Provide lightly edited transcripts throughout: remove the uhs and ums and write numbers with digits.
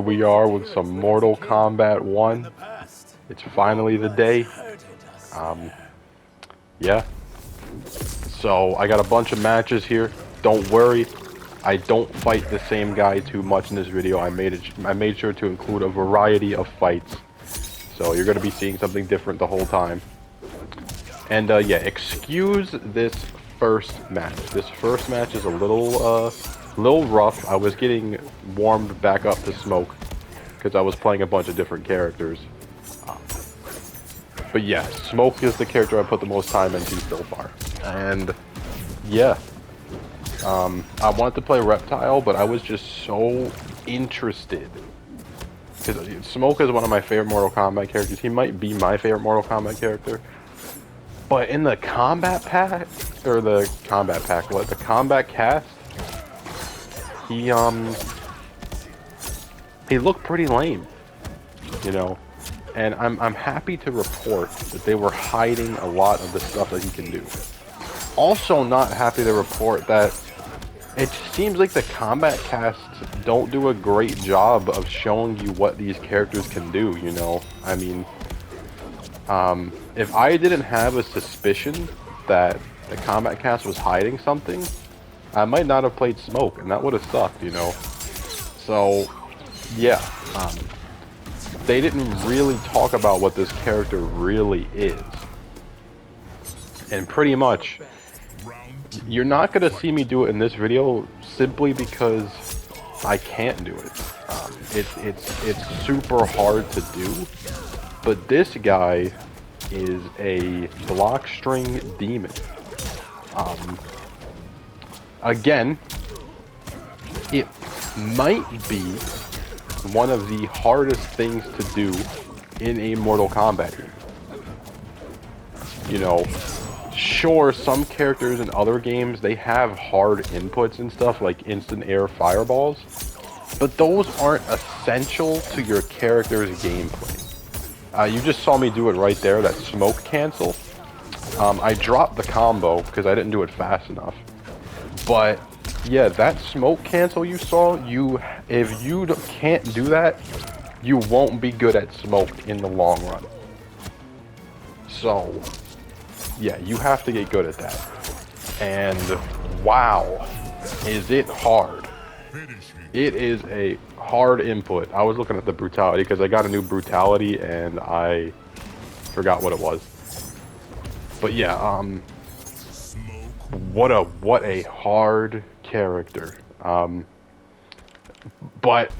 we are with some Mortal Kombat 1. It's finally the day. Yeah. So I got a bunch of matches here. Don't worry, I don't fight the same guy too much in this video. I made sure to include a variety of fights. So you're gonna be seeing something different the whole time. And yeah, excuse this first match. This first match is a little rough. I was getting warmed back up to Smoke because I was playing a bunch of different characters. But yeah, Smoke is the character I put the most time into so far. And yeah, I wanted to play Reptile, but I was just so interested. Because Smoke is one of my favorite Mortal Kombat characters. He might be my favorite Mortal Kombat character. But in the combat pack, or the combat pack, what? The combat cast, he looked pretty lame, you know. And I'm happy to report that they were hiding a lot of the stuff that he can do. Also not happy to report that it seems like the combat casts don't do a great job of showing you what these characters can do, you know? I mean, if I didn't have a suspicion that the combat cast was hiding something, I might not have played Smoke, and that would have sucked, you know? So, yeah, they didn't really talk about what this character really is. And pretty much, you're not going to see me do it in this video simply because I can't do it. It's super hard to do, but this guy is a block string demon. Again, it might be one of the hardest things to do in a Mortal Kombat game. You know, sure, some characters in other games, they have hard inputs and stuff like instant air fireballs, but those aren't essential to your character's gameplay. You just saw me do it right there, that smoke cancel. I dropped the combo because I didn't do it fast enough. But yeah, that smoke cancel you saw, if you can't do that, you won't be good at smoke in the long run. So yeah, you have to get good at that. And wow, is it hard. It is a hard input. I was looking at the brutality because I got a new brutality and I forgot what it was. But yeah, what a hard character. But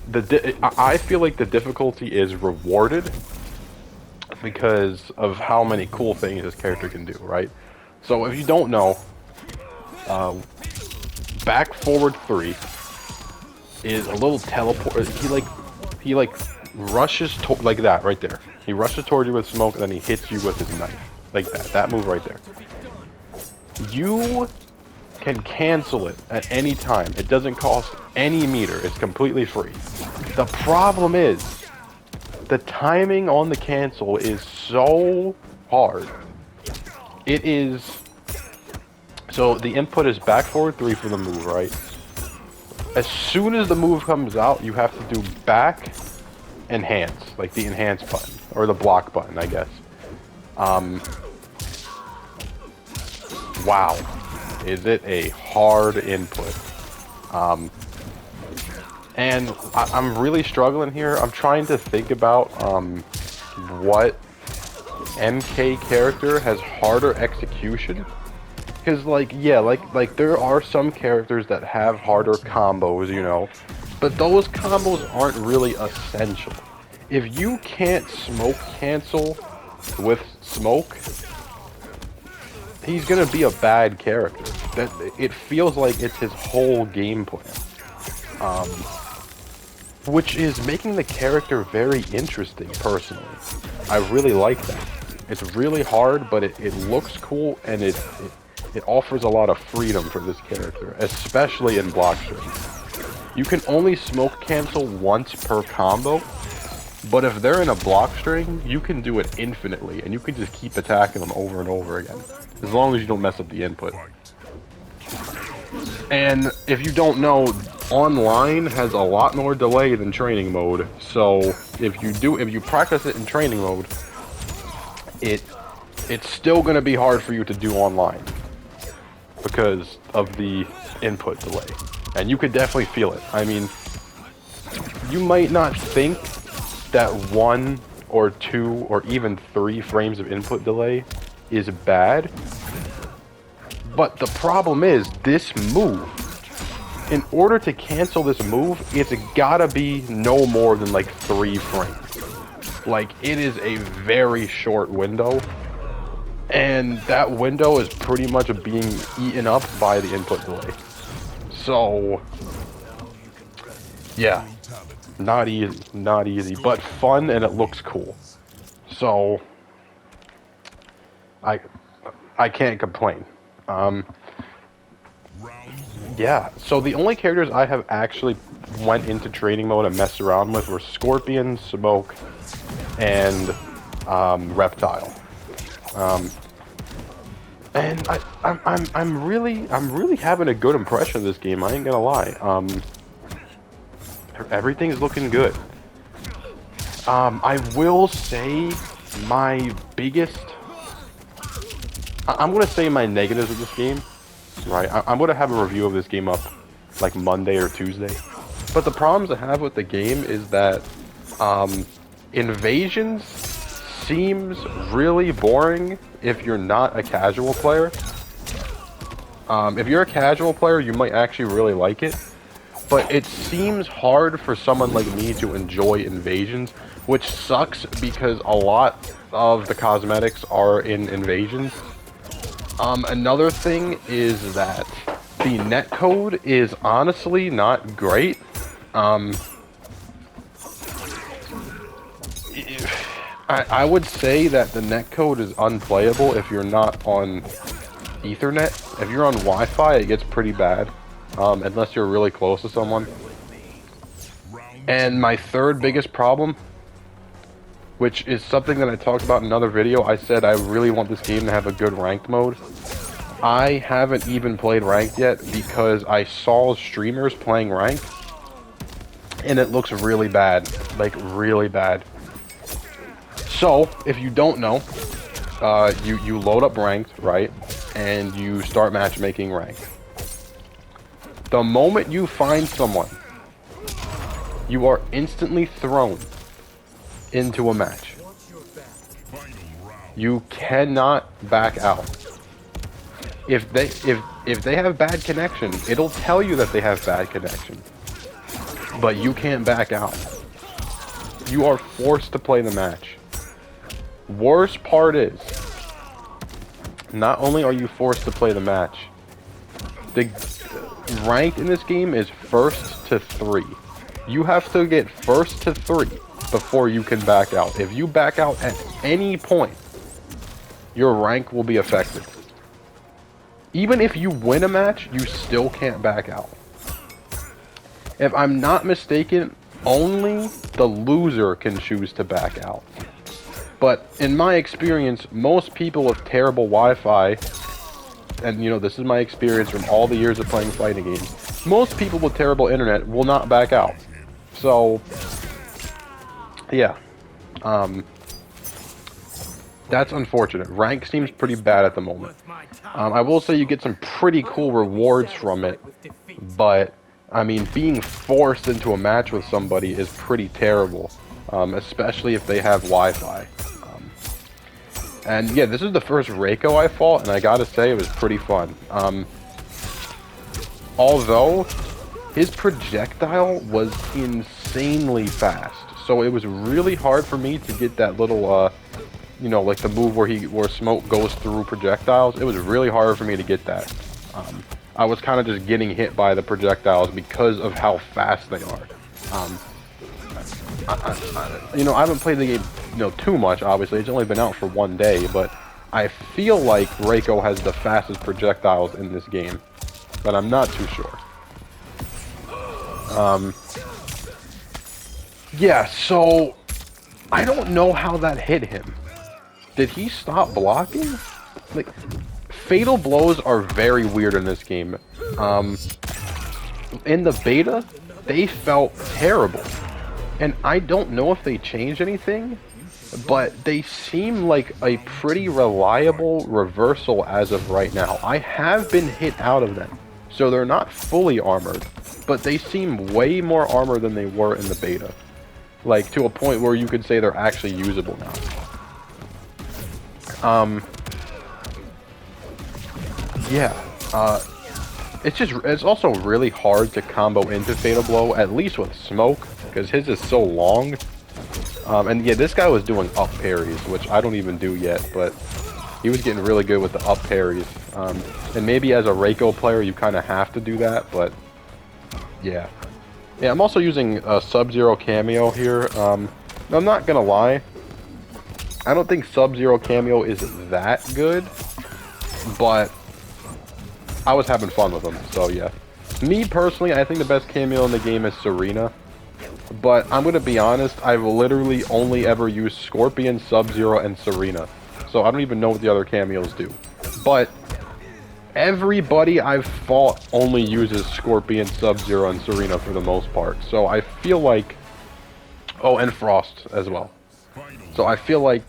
I feel like the difficulty is rewarded because of how many cool things this character can do, right? So if you don't know, back forward 3 is a little teleport. He like rushes like that right there. He rushes towards you with smoke and then he hits you with his knife. Like that. That move right there. You can cancel it at any time. It doesn't cost any meter. It's completely free. The problem is the timing on the cancel is so hard. It is... So the input is back forward 3 for the move, right? As soon as the move comes out, you have to do back enhance, like the enhance button, or the block button, I guess. Wow, is it a hard input. And I'm really struggling here. I'm trying to think about what MK character has harder execution. Because, like, yeah, like there are some characters that have harder combos, you know, but those combos aren't really essential. If you can't smoke cancel with smoke, he's gonna be a bad character. It feels like it's his whole game plan, which is making the character very interesting. Personally, I really like that. It's really hard, but it looks cool and it offers a lot of freedom for this character, especially in block string. You can only smoke cancel once per combo, but if they're in a block string, you can do it infinitely, and you can just keep attacking them over and over again, as long as you don't mess up the input. And if you don't know, online has a lot more delay than training mode. So if you practice it in training mode, it's still going to be hard for you to do online because of the input delay. And you could definitely feel it. I mean, you might not think that 1 or 2 or even 3 frames of input delay is bad, but the problem is this move, in order to cancel this move, it's gotta be no more than like 3 frames. Like, it is a very short window, and that window is pretty much being eaten up by the input delay. So, yeah, not easy, but fun, and it looks cool. So, I can't complain. Yeah, so the only characters I have actually went into training mode and messed around with were Scorpion, Smoke, and Reptile. And I'm really having a good impression of this game. I ain't gonna lie. Everything's looking good. I will say my biggest. I'm gonna say my negatives of this game. Right, I'm gonna have a review of this game up like Monday or Tuesday. But the problems I have with the game is that invasions seems really boring if you're not a casual player. If you're a casual player, you might actually really like it. But it seems hard for someone like me to enjoy invasions, which sucks because a lot of the cosmetics are in invasions. Another thing is that the netcode is honestly not great. I would say that the netcode is unplayable if you're not on Ethernet. If you're on Wi-Fi, it gets pretty bad, unless you're really close to someone. And my third biggest problem, which is something that I talked about in another video, I said I really want this game to have a good ranked mode. I haven't even played ranked yet because I saw streamers playing ranked, and it looks really bad, like really bad. So, if you don't know, you load up ranked, right, and you start matchmaking ranked. The moment you find someone, you are instantly thrown into a match. You cannot back out. If they have bad connection, it'll tell you that they have bad connection. But you can't back out. You are forced to play the match. Worst part is, not only are you forced to play the match, the rank in this game is 1st to 3. You have to get 1st to 3 before you can back out. If you back out at any point, your rank will be affected. Even if you win a match, you still can't back out. If I'm not mistaken, only the loser can choose to back out. But in my experience, most people with terrible Wi-Fi, and you know, this is my experience from all the years of playing fighting games, most people with terrible internet will not back out. So, yeah. That's unfortunate. Rank seems pretty bad at the moment. I will say you get some pretty cool rewards from it, but, I mean, being forced into a match with somebody is pretty terrible, especially if they have Wi-Fi. And yeah, this is the first Reiko I fought, and I gotta say, it was pretty fun. Although, his projectile was insanely fast, so it was really hard for me to get that little, you know, like the move where smoke goes through projectiles. It was really hard for me to get that. I was kind of just getting hit by the projectiles because of how fast they are. You know, I haven't played the game, you know, too much, obviously. It's only been out for 1 day, but I feel like Reiko has the fastest projectiles in this game, but I'm not too sure. Yeah, so I don't know how that hit him. Did he stop blocking? Like, fatal blows are very weird in this game. in the beta, they felt terrible. And I don't know if they changed anything, but they seem like a pretty reliable reversal as of right now. I have been hit out of them, so they're not fully armored, but they seem way more armored than they were in the beta. Like, to a point where you could say they're actually usable now. It's also really hard to combo into Fatal Blow, at least with Smoke, because his is so long. And yeah, this guy was doing up parries, which I don't even do yet, but he was getting really good with the up parries. And maybe as a Reiko player, you kind of have to do that, but yeah. Yeah, I'm also using a Subzero cameo here. I'm not gonna lie, I don't think Subzero cameo is that good, but I was having fun with him, so yeah. Me personally, I think the best cameo in the game is Serena, but I'm gonna be honest, I've literally only ever used Scorpion, Sub-Zero, and Serena, so I don't even know what the other cameos do. But everybody I've fought only uses Scorpion, Sub-Zero, and Serena for the most part, so I feel like... Oh, and Frost as well. So I feel like...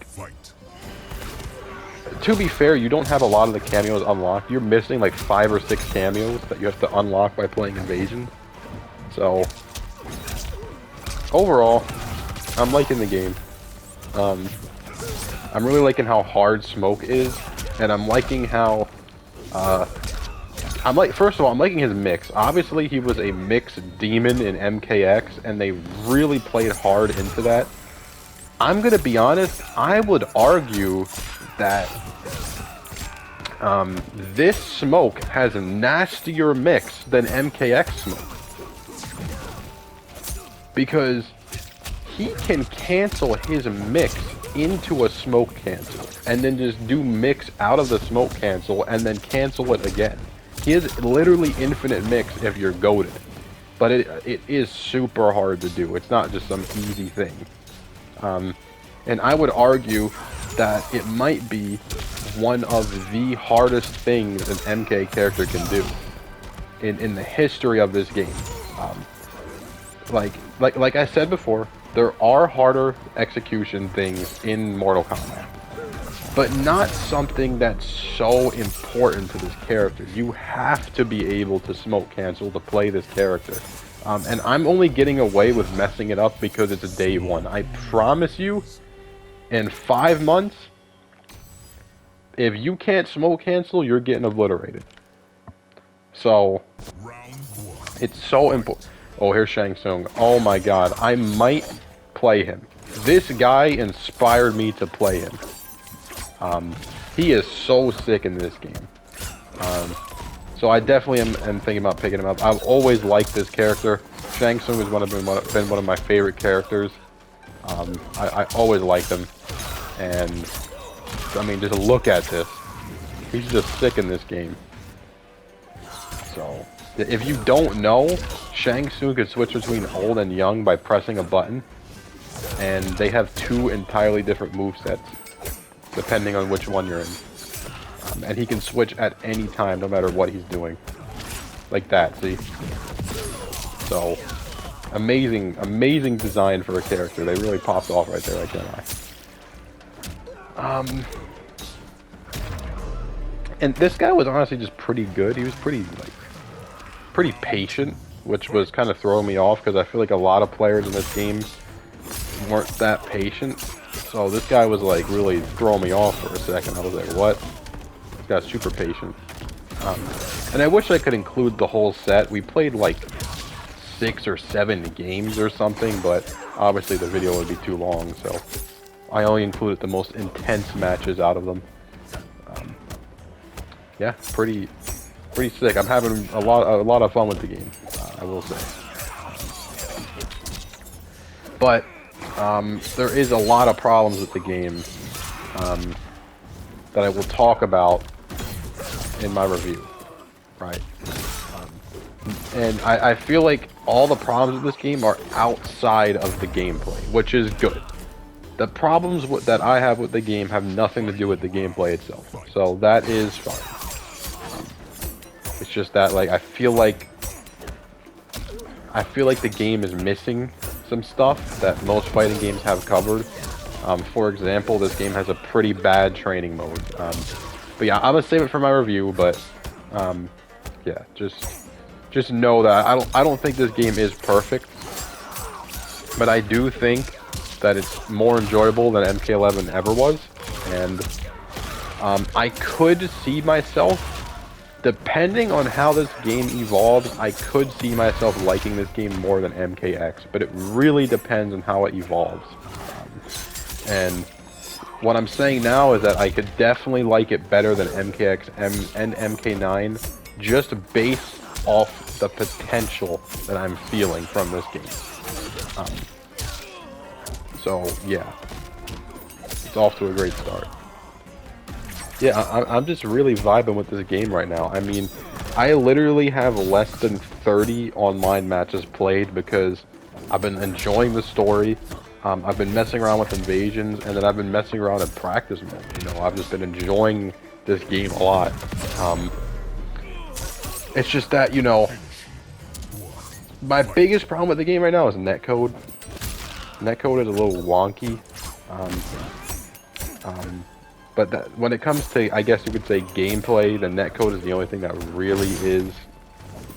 To be fair, you don't have a lot of the cameos unlocked. You're missing like 5 or 6 cameos that you have to unlock by playing Invasion. So, overall, I'm liking the game. I'm really liking how hard Smoke is, and I'm liking how, first of all, I'm liking his mix. Obviously, he was a mixed demon in MKX, and they really played hard into that. I'm gonna be honest, I would argue that this Smoke has a nastier mix than MKX Smoke. Because he can cancel his mix into a Smoke cancel, and then just do mix out of the Smoke cancel, and then cancel it again. He has literally infinite mix if you're goated. But it is super hard to do. It's not just some easy thing. And I would argue that it might be one of the hardest things an MK character can do in the history of this game. Like I said before, there are harder execution things in Mortal Kombat, but not something that's so important to this character. You have to be able to smoke cancel to play this character. And I'm only getting away with messing it up because it's a day one. I promise you, in 5 months, if you can't smoke cancel, you're getting obliterated. So, it's so important. Oh, here's Shang Tsung. Oh my god, I might play him. This guy inspired me to play him. He is so sick in this game. So I definitely am thinking about picking him up. I've always liked this character. Shang Tsung has been one of my favorite characters. I always liked him. And, I mean, just look at this. He's just sick in this game. So, if you don't know, Shang Tsung could switch between old and young by pressing a button. And they have 2 entirely different movesets, depending on which one you're in. And he can switch at any time, no matter what he's doing. Like that, see? So, amazing, amazing design for a character. They really popped off right there, I can't lie. And this guy was honestly just pretty good. He was pretty patient, which was kind of throwing me off, because I feel like a lot of players in this game weren't that patient. So this guy was like really throwing me off for a second. I was like, what? This guy's super patient. And I wish I could include the whole set. We played like 6 or 7 games or something, but obviously the video would be too long, so I only included the most intense matches out of them. Yeah, pretty sick. I'm having a lot of fun with the game, I will say. But there is a lot of problems with the game that I will talk about in my review, right? And I feel like all the problems with this game are outside of the gameplay, which is good. The problems that I have with the game have nothing to do with the gameplay itself, so that is fine. It's just that, like, I feel like I feel like the game is missing some stuff that most fighting games have covered. For example, this game has a pretty bad training mode. But yeah, I'm gonna save it for my review. But yeah, just know that I don't think this game is perfect, but I do think that it's more enjoyable than MK11 ever was, and I could see myself, depending on how this game evolves, I could see myself liking this game more than MKX, but it really depends on how it evolves. And what I'm saying now is that I could definitely like it better than MKX and MK9, just based off the potential that I'm feeling from this game. So yeah, it's off to a great start. Yeah, I'm just really vibing with this game right now. I mean, I literally have less than 30 online matches played because I've been enjoying the story. I've been messing around with invasions, and then I've been messing around in practice mode. You know, I've just been enjoying this game a lot. It's just that, you know, my biggest problem with the game right now is netcode. Netcode is a little wonky. But that, when it comes to, I guess you could say, gameplay, the netcode is the only thing that really is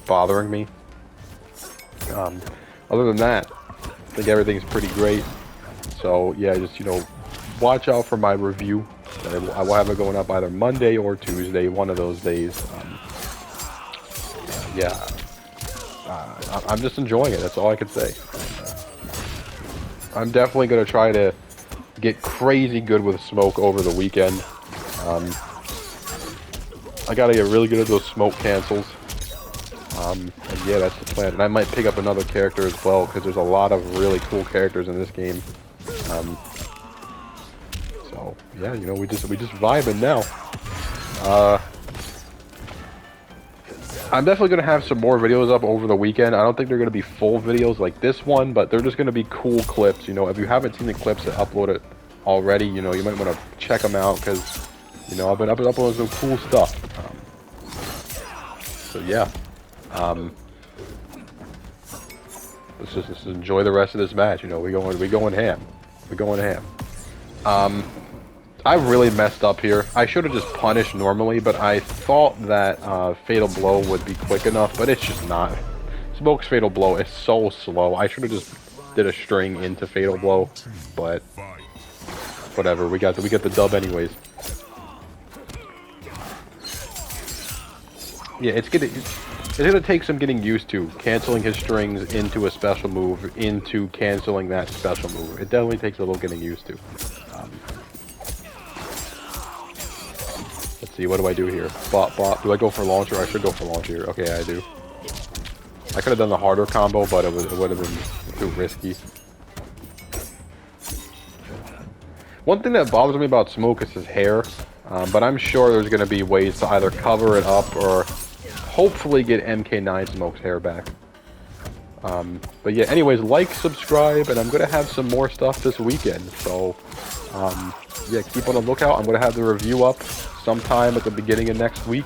bothering me. Other than that, I think everything's pretty great. So yeah, just, you know, watch out for my review. I will have it going up either Monday or Tuesday, one of those days. Yeah, I'm just enjoying it. That's all I can say. I'm definitely going to try to get crazy good with smoke over the weekend. I got to get really good at those smoke cancels. And yeah, that's the plan. And I might pick up another character as well, because there's a lot of really cool characters in this game. So yeah, you know, we just vibing now. I'm definitely going to have some more videos up over the weekend. I don't think they're going to be full videos like this one, but they're just going to be cool clips. You know, if you haven't seen the clips that uploaded already, you know, you might want to check them out, because, you know, I've been uploading some cool stuff. So yeah. Let's just enjoy the rest of this match. You know, we going ham. We're going ham. I really messed up here. I should have just punished normally, but I thought that Fatal Blow would be quick enough, but it's just not. Smoke's Fatal Blow is so slow. I should have just did a string into Fatal Blow, but whatever. We got the dub anyways. Yeah, it's gonna take some getting used to, canceling his strings into a special move, into canceling that special move. It definitely takes a little getting used to. Let's see, what do I do here? Bot. Do I go for launcher? I should go for launcher. Okay, I do. I could have done the harder combo, but it would have been too risky. One thing that bothers me about Smoke is his hair, but I'm sure there's going to be ways to either cover it up or hopefully get MK9 Smoke's hair back. But yeah, anyways, like, subscribe, and I'm going to have some more stuff this weekend, so yeah, keep on the lookout. I'm going to have the review up sometime at the beginning of next week,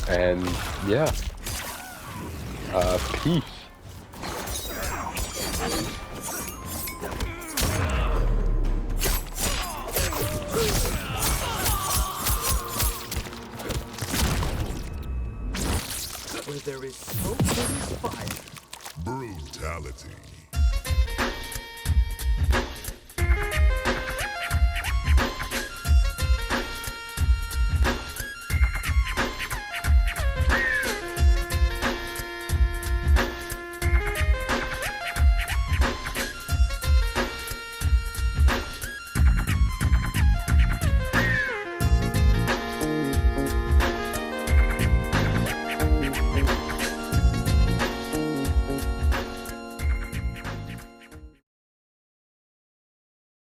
and yeah, peace. Where there is smoke, there is fire. Brutality.